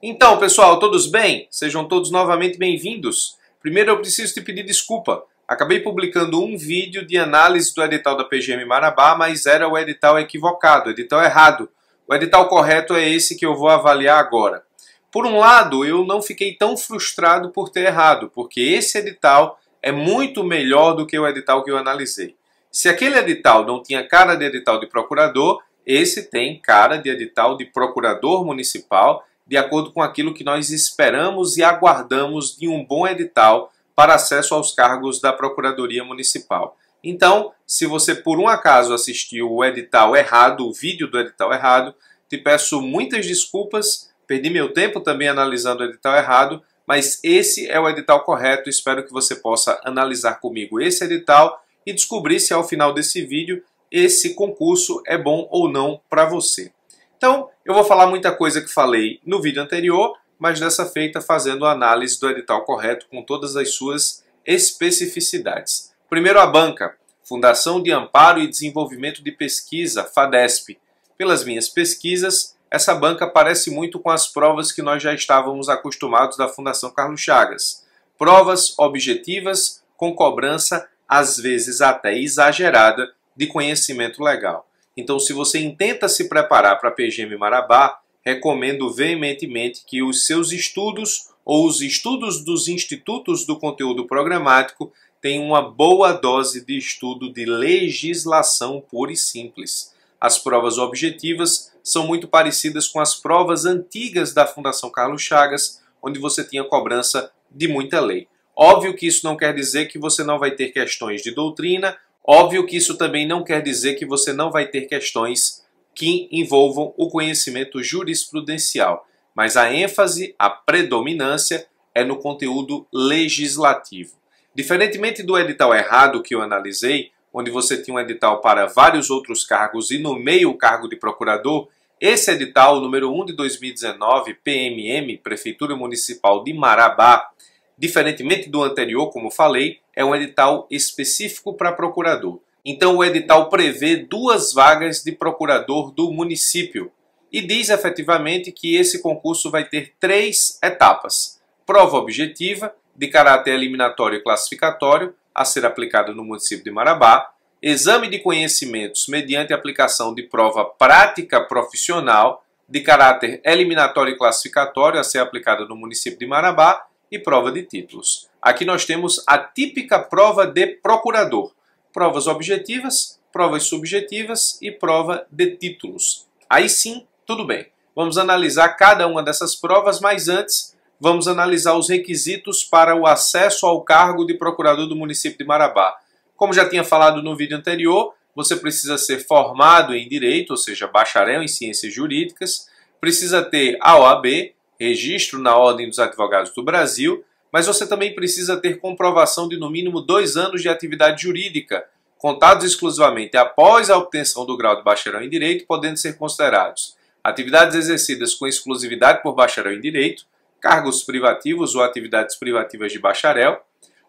Então, pessoal, todos bem? Sejam todos novamente bem-vindos. Primeiro eu preciso te pedir desculpa. Acabei publicando um vídeo de análise do edital da PGM Marabá, mas era o edital equivocado, o edital errado. O edital correto é esse que eu vou avaliar agora. Por um lado, eu não fiquei tão frustrado por ter errado, porque esse edital é muito melhor do que o edital que eu analisei. Se aquele edital não tinha cara de edital de procurador, esse tem cara de edital de procurador municipal, de acordo com aquilo que nós esperamos e aguardamos de um bom edital para acesso aos cargos da Procuradoria Municipal. Então, se você por um acaso assistiu o edital errado, o vídeo do edital errado, te peço muitas desculpas, perdi meu tempo também analisando o edital errado, mas esse é o edital correto. Espero que você possa analisar comigo esse edital e descobrir se ao final desse vídeo esse concurso é bom ou não para você. Então, eu vou falar muita coisa que falei no vídeo anterior, mas dessa feita fazendo a análise do edital correto com todas as suas especificidades. Primeiro, a banca, Fundação de Amparo e Desenvolvimento de Pesquisa, FADESP. Pelas minhas pesquisas, essa banca parece muito com as provas que nós já estávamos acostumados da Fundação Carlos Chagas. Provas objetivas, com cobrança, às vezes até exagerada, de conhecimento legal. Então, se você intenta se preparar para a PGM Marabá, recomendo veementemente que os seus estudos ou os estudos dos institutos do conteúdo programático tenham uma boa dose de estudo de legislação pura e simples. As provas objetivas são muito parecidas com as provas antigas da Fundação Carlos Chagas, onde você tinha cobrança de muita lei. Óbvio que isso não quer dizer que você não vai ter questões de doutrina. Óbvio que isso também não quer dizer que você não vai ter questões que envolvam o conhecimento jurisprudencial, mas a ênfase, a predominância é no conteúdo legislativo. Diferentemente do edital errado que eu analisei, onde você tinha um edital para vários outros cargos e no meio o cargo de procurador, esse edital, número 1 de 2019, PMM, Prefeitura Municipal de Marabá, diferentemente do anterior, como falei, é um edital específico para procurador. Então o edital prevê 2 vagas de procurador do município e diz efetivamente que esse concurso vai ter 3 etapas. Prova objetiva, de caráter eliminatório e classificatório, a ser aplicada no município de Marabá. Exame de conhecimentos mediante aplicação de prova prática profissional, de caráter eliminatório e classificatório, a ser aplicada no município de Marabá. E prova de títulos. Aqui nós temos a típica prova de procurador. Provas objetivas, provas subjetivas e prova de títulos. Aí sim, tudo bem. Vamos analisar cada uma dessas provas, mas antes vamos analisar os requisitos para o acesso ao cargo de procurador do município de Marabá. Como já tinha falado no vídeo anterior, você precisa ser formado em Direito, ou seja, bacharel em Ciências Jurídicas, precisa ter a OAB, registro na Ordem dos Advogados do Brasil, mas você também precisa ter comprovação de no mínimo 2 anos de atividade jurídica, contados exclusivamente após a obtenção do grau de bacharel em Direito, podendo ser considerados atividades exercidas com exclusividade por bacharel em Direito, cargos privativos ou atividades privativas de bacharel,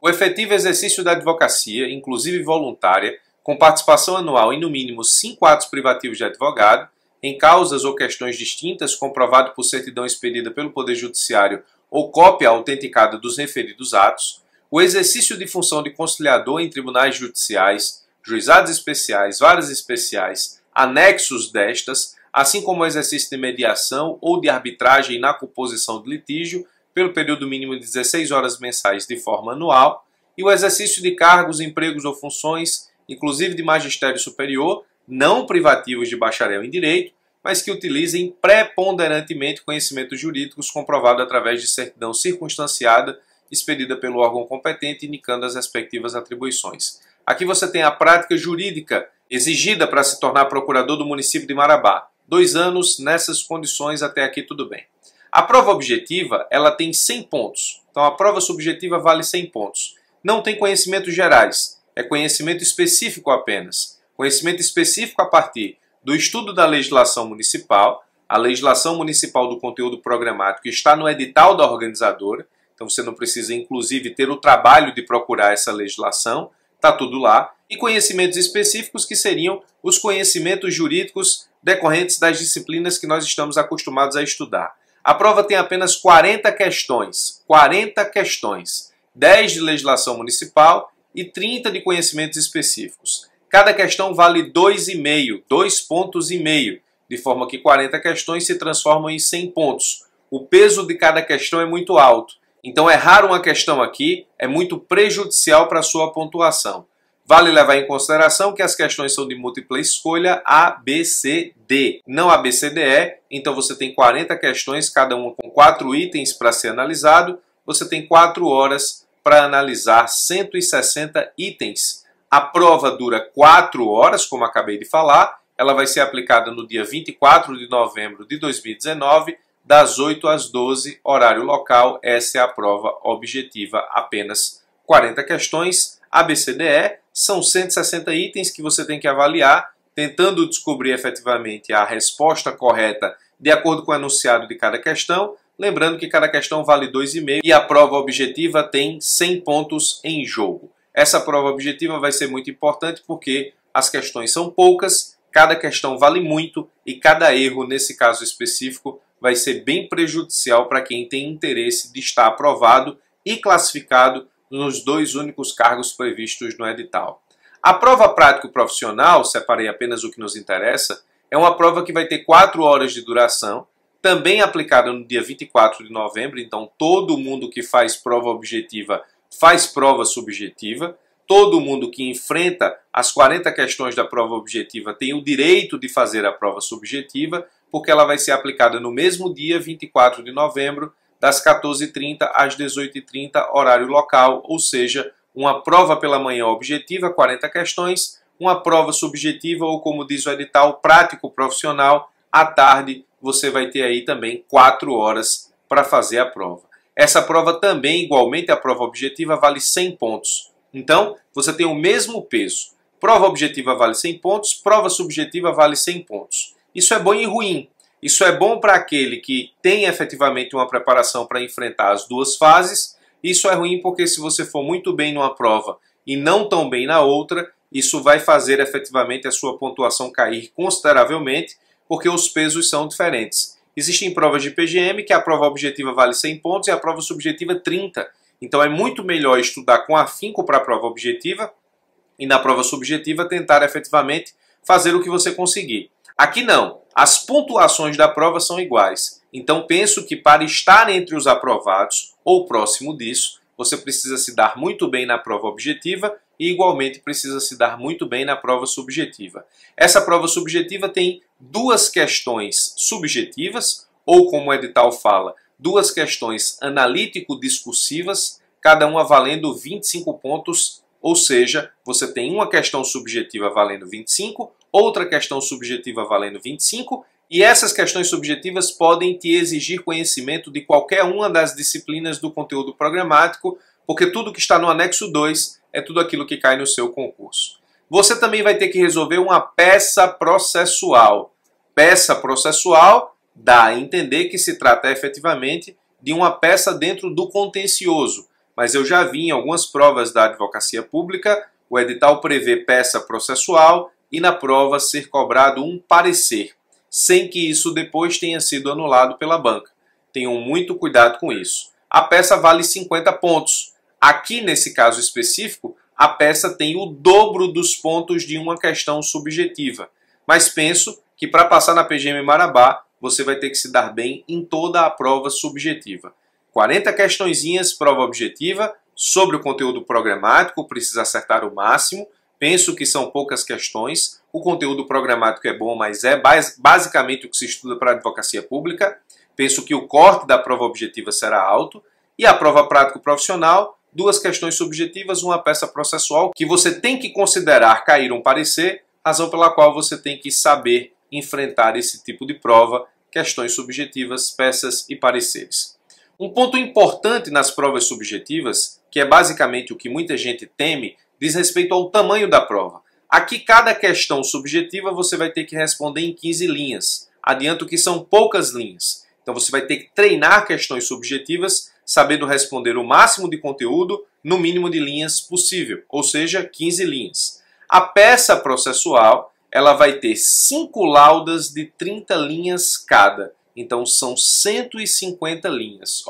o efetivo exercício da advocacia, inclusive voluntária, com participação anual em no mínimo 5 atos privativos de advogado, em causas ou questões distintas, comprovado por certidão expedida pelo Poder Judiciário ou cópia autenticada dos referidos atos, o exercício de função de conciliador em tribunais judiciais, juizados especiais, varas especiais, anexos destas, assim como o exercício de mediação ou de arbitragem na composição de litígio, pelo período mínimo de 16 horas mensais de forma anual, e o exercício de cargos, empregos ou funções, inclusive de magistério superior, não privativos de bacharel em Direito, mas que utilizem preponderantemente conhecimentos jurídicos comprovados através de certidão circunstanciada expedida pelo órgão competente, indicando as respectivas atribuições. Aqui você tem a prática jurídica exigida para se tornar procurador do município de Marabá. 2 anos nessas condições, até aqui tudo bem. A prova objetiva, ela tem 100 pontos. Então a prova subjetiva vale 100 pontos. Não tem conhecimentos gerais, é conhecimento específico apenas. Conhecimento específico a partir do estudo da legislação municipal. A legislação municipal do conteúdo programático está no edital da organizadora, então você não precisa, inclusive, ter o trabalho de procurar essa legislação, está tudo lá. E conhecimentos específicos que seriam os conhecimentos jurídicos decorrentes das disciplinas que nós estamos acostumados a estudar. A prova tem apenas 40 questões. 40 questões. 10 de legislação municipal e 30 de conhecimentos específicos. Cada questão vale 2,5, 2 pontos e meio, de forma que 40 questões se transformam em 100 pontos. O peso de cada questão é muito alto. Então errar uma questão aqui é muito prejudicial para a sua pontuação. Vale levar em consideração que as questões são de múltipla escolha A, B, C, D, não A, B, C, D, E. Então você tem 40 questões, cada uma com 4 itens para ser analisado. Você tem 4 horas para analisar 160 itens. A prova dura 4 horas, como acabei de falar. Ela vai ser aplicada no dia 24 de novembro de 2019, das 8 às 12, horário local. Essa é a prova objetiva, apenas 40 questões. ABCDE são 160 itens que você tem que avaliar, tentando descobrir efetivamente a resposta correta de acordo com o enunciado de cada questão. Lembrando que cada questão vale 2,5 e a prova objetiva tem 100 pontos em jogo. Essa prova objetiva vai ser muito importante porque as questões são poucas, cada questão vale muito e cada erro, nesse caso específico, vai ser bem prejudicial para quem tem interesse de estar aprovado e classificado nos 2 únicos cargos previstos no edital. A prova prático-profissional, separei apenas o que nos interessa, é uma prova que vai ter 4 horas de duração, também aplicada no dia 24 de novembro, então todo mundo que faz prova objetiva faz prova subjetiva, todo mundo que enfrenta as 40 questões da prova objetiva tem o direito de fazer a prova subjetiva, porque ela vai ser aplicada no mesmo dia, 24 de novembro, das 14h30 às 18h30, horário local, ou seja, uma prova pela manhã objetiva, 40 questões, uma prova subjetiva, ou como diz o edital, prático profissional, à tarde você vai ter aí também 4 horas para fazer a prova. Essa prova também, igualmente a prova objetiva, vale 100 pontos. Então, você tem o mesmo peso. Prova objetiva vale 100 pontos, prova subjetiva vale 100 pontos. Isso é bom e ruim. Isso é bom para aquele que tem efetivamente uma preparação para enfrentar as 2 fases. Isso é ruim porque se você for muito bem numa prova e não tão bem na outra, isso vai fazer efetivamente a sua pontuação cair consideravelmente, porque os pesos são diferentes. Existem provas de PGM que a prova objetiva vale 100 pontos e a prova subjetiva 30. Então é muito melhor estudar com afinco para a prova objetiva e na prova subjetiva tentar efetivamente fazer o que você conseguir. Aqui não. As pontuações da prova são iguais. Então penso que para estar entre os aprovados ou próximo disso, você precisa se dar muito bem na prova objetiva e igualmente precisa se dar muito bem na prova subjetiva. Essa prova subjetiva tem 2 questões subjetivas, ou como o edital fala, 2 questões analítico-discursivas, cada uma valendo 25 pontos, ou seja, você tem uma questão subjetiva valendo 25, outra questão subjetiva valendo 25, e essas questões subjetivas podem te exigir conhecimento de qualquer uma das disciplinas do conteúdo programático, porque tudo que está no anexo 2 é tudo aquilo que cai no seu concurso. Você também vai ter que resolver uma peça processual. Peça processual dá a entender que se trata efetivamente de uma peça dentro do contencioso, mas eu já vi em algumas provas da advocacia pública, o edital prevê peça processual e na prova ser cobrado um parecer, sem que isso depois tenha sido anulado pela banca. Tenham muito cuidado com isso. A peça vale 50 pontos. Aqui, nesse caso específico, a peça tem o dobro dos pontos de uma questão subjetiva. Mas penso que para passar na PGM Marabá, você vai ter que se dar bem em toda a prova subjetiva. 40 questõezinhas, prova objetiva, sobre o conteúdo programático, precisa acertar o máximo. Penso que são poucas questões. O conteúdo programático é bom, mas é basicamente o que se estuda para a advocacia pública. Penso que o corte da prova objetiva será alto. E a prova prático-profissional, 2 questões subjetivas, uma peça processual, que você tem que considerar cair um parecer, razão pela qual você tem que saber enfrentar esse tipo de prova, questões subjetivas, peças e pareceres. Um ponto importante nas provas subjetivas, que é basicamente o que muita gente teme, diz respeito ao tamanho da prova. Aqui, cada questão subjetiva você vai ter que responder em 15 linhas. Adianto que são poucas linhas. Então você vai ter que treinar questões subjetivas, sabendo responder o máximo de conteúdo no mínimo de linhas possível, ou seja, 15 linhas. A peça processual, ela vai ter 5 laudas de 30 linhas cada. Então são 150 linhas.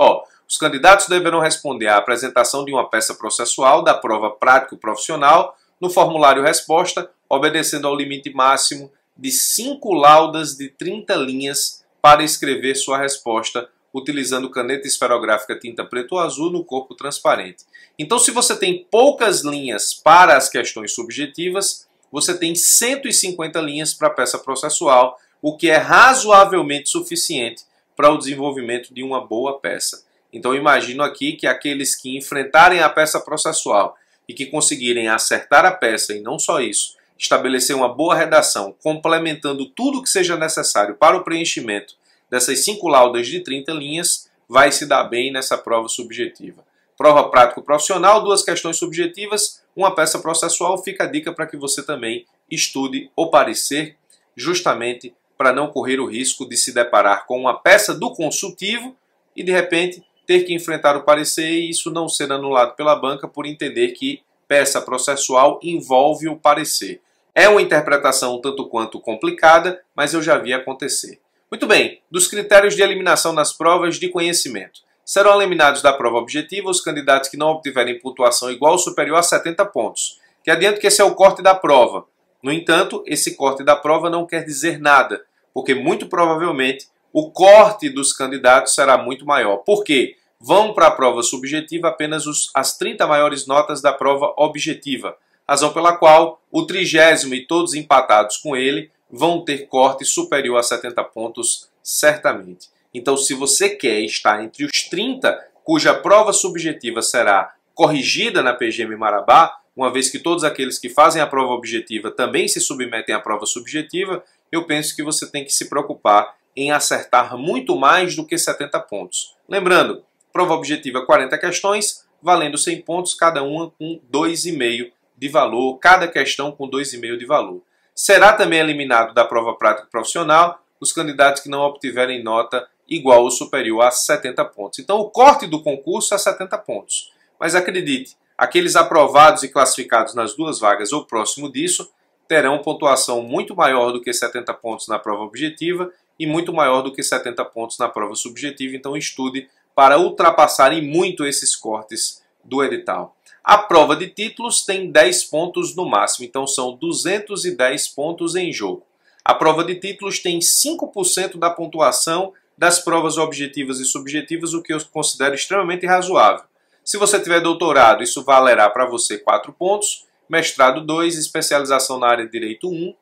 Os candidatos deverão responder à apresentação de uma peça processual da prova prático-profissional no formulário resposta, obedecendo ao limite máximo de 5 laudas de 30 linhas para escrever sua resposta, utilizando caneta esferográfica tinta preto ou azul no corpo transparente. Então, se você tem poucas linhas para as questões subjetivas, você tem 150 linhas para a peça processual, o que é razoavelmente suficiente para o desenvolvimento de uma boa peça. Então, eu imagino aqui que aqueles que enfrentarem a peça processual e que conseguirem acertar a peça, e não só isso, estabelecer uma boa redação, complementando tudo que seja necessário para o preenchimento dessas 5 laudas de 30 linhas, vai se dar bem nessa prova subjetiva. Prova prático-profissional, 2 questões subjetivas, uma peça processual. Fica a dica para que você também estude o parecer, justamente para não correr o risco de se deparar com uma peça do consultivo e, de repente, ter que enfrentar o parecer e isso não ser anulado pela banca por entender que peça processual envolve o parecer. É uma interpretação tanto quanto complicada, mas eu já vi acontecer. Muito bem, dos critérios de eliminação nas provas de conhecimento. Serão eliminados da prova objetiva os candidatos que não obtiverem pontuação igual ou superior a 70 pontos. Que adianto que esse é o corte da prova. No entanto, esse corte da prova não quer dizer nada, porque muito provavelmente o corte dos candidatos será muito maior. Por quê? Vão para a prova subjetiva apenas as 30 maiores notas da prova objetiva, razão pela qual o 30º e todos empatados com ele vão ter corte superior a 70 pontos, certamente. Então, se você quer estar entre os 30, cuja prova subjetiva será corrigida na PGM Marabá, uma vez que todos aqueles que fazem a prova objetiva também se submetem à prova subjetiva, eu penso que você tem que se preocupar em acertar muito mais do que 70 pontos. Lembrando, prova objetiva 40 questões, valendo 100 pontos, cada uma com 2,5 de valor, cada questão com 2,5 de valor. Será também eliminado da prova prática profissional os candidatos que não obtiverem nota igual ou superior a 70 pontos. Então o corte do concurso é 70 pontos. Mas acredite, aqueles aprovados e classificados nas 2 vagas ou próximo disso terão pontuação muito maior do que 70 pontos na prova objetiva e muito maior do que 70 pontos na prova subjetiva. Então estude para ultrapassarem muito esses cortes do edital. A prova de títulos tem 10 pontos no máximo, então são 210 pontos em jogo. A prova de títulos tem 5% da pontuação das provas objetivas e subjetivas, o que eu considero extremamente razoável. Se você tiver doutorado, isso valerá para você 4 pontos, mestrado 2, especialização na área de Direito 1,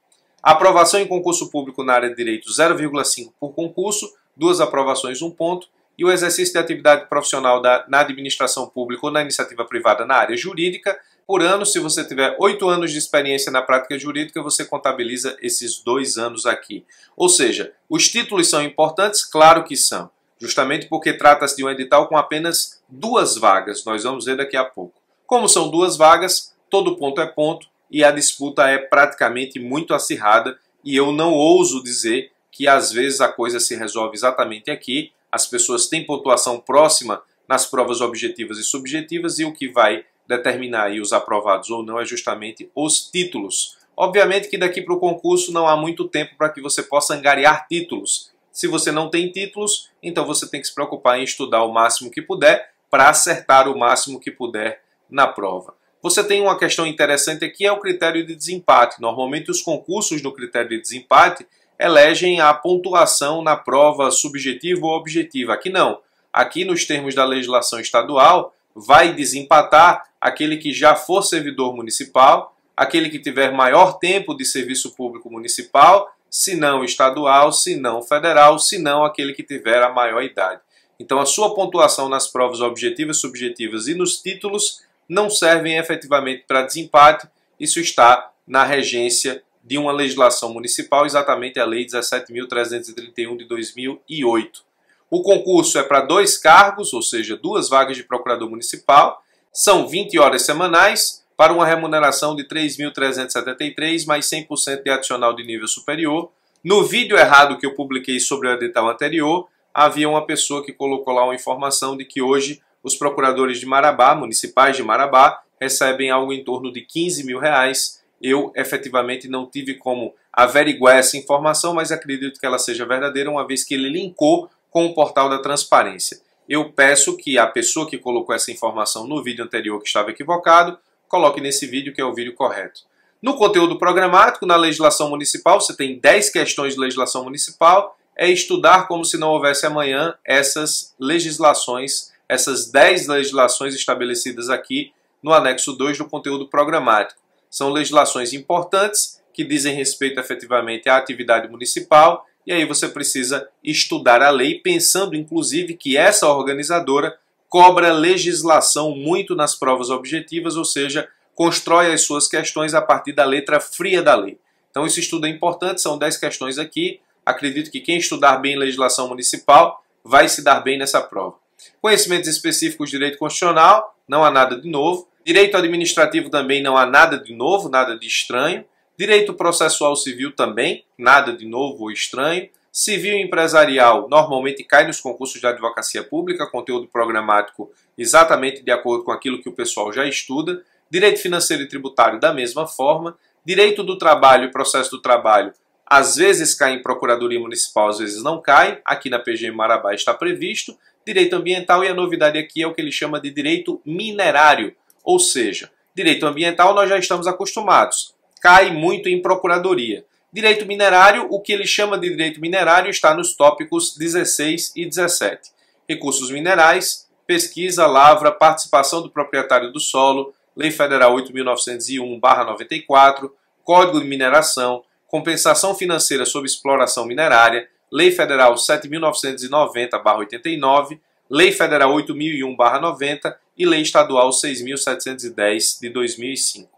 aprovação em concurso público na área de Direito 0,5 por concurso, 2 aprovações 1 ponto, e o exercício de atividade profissional na administração pública ou na iniciativa privada na área jurídica. Por ano, se você tiver 8 anos de experiência na prática jurídica, você contabiliza esses 2 anos aqui. Ou seja, os títulos são importantes? Claro que são. Justamente porque trata-se de um edital com apenas 2 vagas. Nós vamos ver daqui a pouco. Como são 2 vagas, todo ponto é ponto e a disputa é praticamente muito acirrada. E eu não ouso dizer que às vezes a coisa se resolve exatamente aqui. As pessoas têm pontuação próxima nas provas objetivas e subjetivas e o que vai determinar aí os aprovados ou não é justamente os títulos. Obviamente que daqui para o concurso não há muito tempo para que você possa angariar títulos. Se você não tem títulos, então você tem que se preocupar em estudar o máximo que puder para acertar o máximo que puder na prova. Você tem uma questão interessante aqui, é o critério de desempate. Normalmente os concursos no critério de desempate elegem a pontuação na prova subjetiva ou objetiva. Aqui não. Aqui, nos termos da legislação estadual, vai desempatar aquele que já for servidor municipal, aquele que tiver maior tempo de serviço público municipal, se não estadual, se não federal, se não aquele que tiver a maior idade. Então, a sua pontuação nas provas objetivas, subjetivas e nos títulos não servem efetivamente para desempate. Isso está na regência de uma legislação municipal, exatamente a Lei 17.331 de 2008. O concurso é para 2 cargos, ou seja, 2 vagas de procurador municipal. São 20 horas semanais para uma remuneração de R$ 3.373 mais 100% de adicional de nível superior. No vídeo errado que eu publiquei sobre o edital anterior, havia uma pessoa que colocou lá uma informação de que hoje os procuradores de Marabá, municipais de Marabá, recebem algo em torno de R$ 15.000. Eu efetivamente não tive como averiguar essa informação, mas acredito que ela seja verdadeira, uma vez que ele linkou com o portal da transparência. Eu peço que a pessoa que colocou essa informação no vídeo anterior que estava equivocado, coloque nesse vídeo que é o vídeo correto. No conteúdo programático, na legislação municipal, você tem 10 questões de legislação municipal, é estudar como se não houvesse amanhã essas legislações, essas 10 legislações estabelecidas aqui no anexo 2 do conteúdo programático. São legislações importantes que dizem respeito efetivamente à atividade municipal, e aí você precisa estudar a lei, pensando inclusive que essa organizadora cobra legislação muito nas provas objetivas, ou seja, constrói as suas questões a partir da letra fria da lei. Então esse estudo é importante, são 10 questões aqui. Acredito que quem estudar bem legislação municipal vai se dar bem nessa prova. Conhecimentos específicos de direito constitucional, não há nada de novo. Direito administrativo também não há nada de novo, nada de estranho. Direito processual civil também, nada de novo ou estranho. Civil e empresarial normalmente cai nos concursos de advocacia pública, conteúdo programático exatamente de acordo com aquilo que o pessoal já estuda. Direito financeiro e tributário da mesma forma. Direito do trabalho e processo do trabalho às vezes cai em Procuradoria Municipal, às vezes não cai. Aqui na PGM Marabá está previsto. Direito ambiental, e a novidade aqui é o que ele chama de direito minerário. Ou seja, direito ambiental nós já estamos acostumados. Cai muito em Procuradoria. Direito minerário, o que ele chama de direito minerário está nos tópicos 16 e 17. Recursos minerais, pesquisa, lavra, participação do proprietário do solo, Lei Federal 8.901/94, Código de Mineração, compensação financeira sobre exploração minerária, Lei Federal 7.990/89, Lei Federal 8.001/90 e Lei Estadual 6.710 de 2005.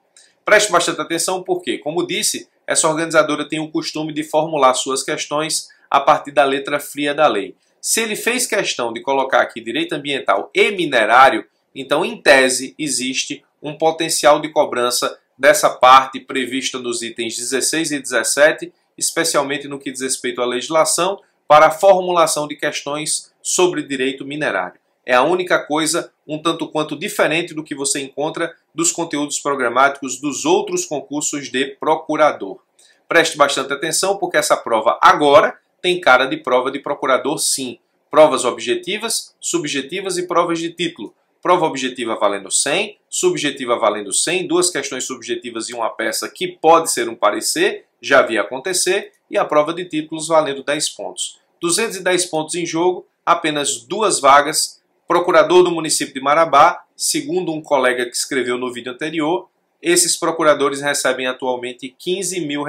Preste bastante atenção porque, como disse, essa organizadora tem o costume de formular suas questões a partir da letra fria da lei. Se ele fez questão de colocar aqui direito ambiental e minerário, então, em tese, existe um potencial de cobrança dessa parte prevista nos itens 16 e 17, especialmente no que diz respeito à legislação, para a formulação de questões sobre direito minerário. É a única coisa um tanto quanto diferente do que você encontra dos conteúdos programáticos dos outros concursos de procurador. Preste bastante atenção porque essa prova agora tem cara de prova de procurador sim. Provas objetivas, subjetivas e provas de título. Prova objetiva valendo 100, subjetiva valendo 100, duas questões subjetivas e uma peça que pode ser um parecer, já vi acontecer, e a prova de títulos valendo 10 pontos. 210 pontos em jogo, apenas 2 vagas. Procurador do município de Marabá, segundo um colega que escreveu no vídeo anterior, esses procuradores recebem atualmente R$15 mil,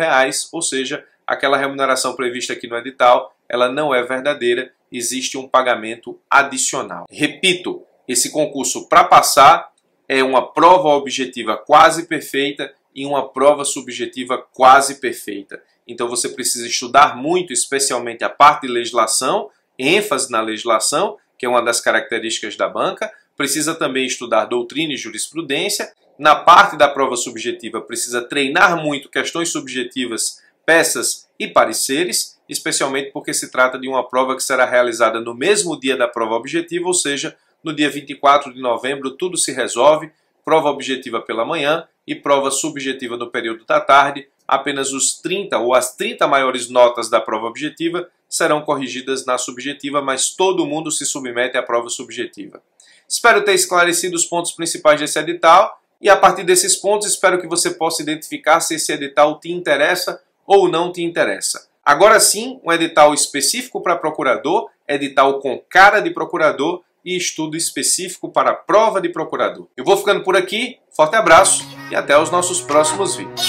ou seja, aquela remuneração prevista aqui no edital, ela não é verdadeira, existe um pagamento adicional. Repito, esse concurso, para passar, é uma prova objetiva quase perfeita e uma prova subjetiva quase perfeita. Então você precisa estudar muito, especialmente a parte de legislação, ênfase na legislação, que é uma das características da banca. Precisa também estudar doutrina e jurisprudência. Na parte da prova subjetiva, precisa treinar muito questões subjetivas, peças e pareceres, especialmente porque se trata de uma prova que será realizada no mesmo dia da prova objetiva, ou seja, no dia 24 de novembro, tudo se resolve, prova objetiva pela manhã e prova subjetiva no período da tarde. Apenas os 30 ou as 30 maiores notas da prova objetiva serão corrigidas na subjetiva, mas todo mundo se submete à prova subjetiva. Espero ter esclarecido os pontos principais desse edital e a partir desses pontos espero que você possa identificar se esse edital te interessa ou não te interessa. Agora sim, um edital específico para procurador, edital com cara de procurador, e estudo específico para a prova de procurador. Eu vou ficando por aqui, forte abraço e até os nossos próximos vídeos.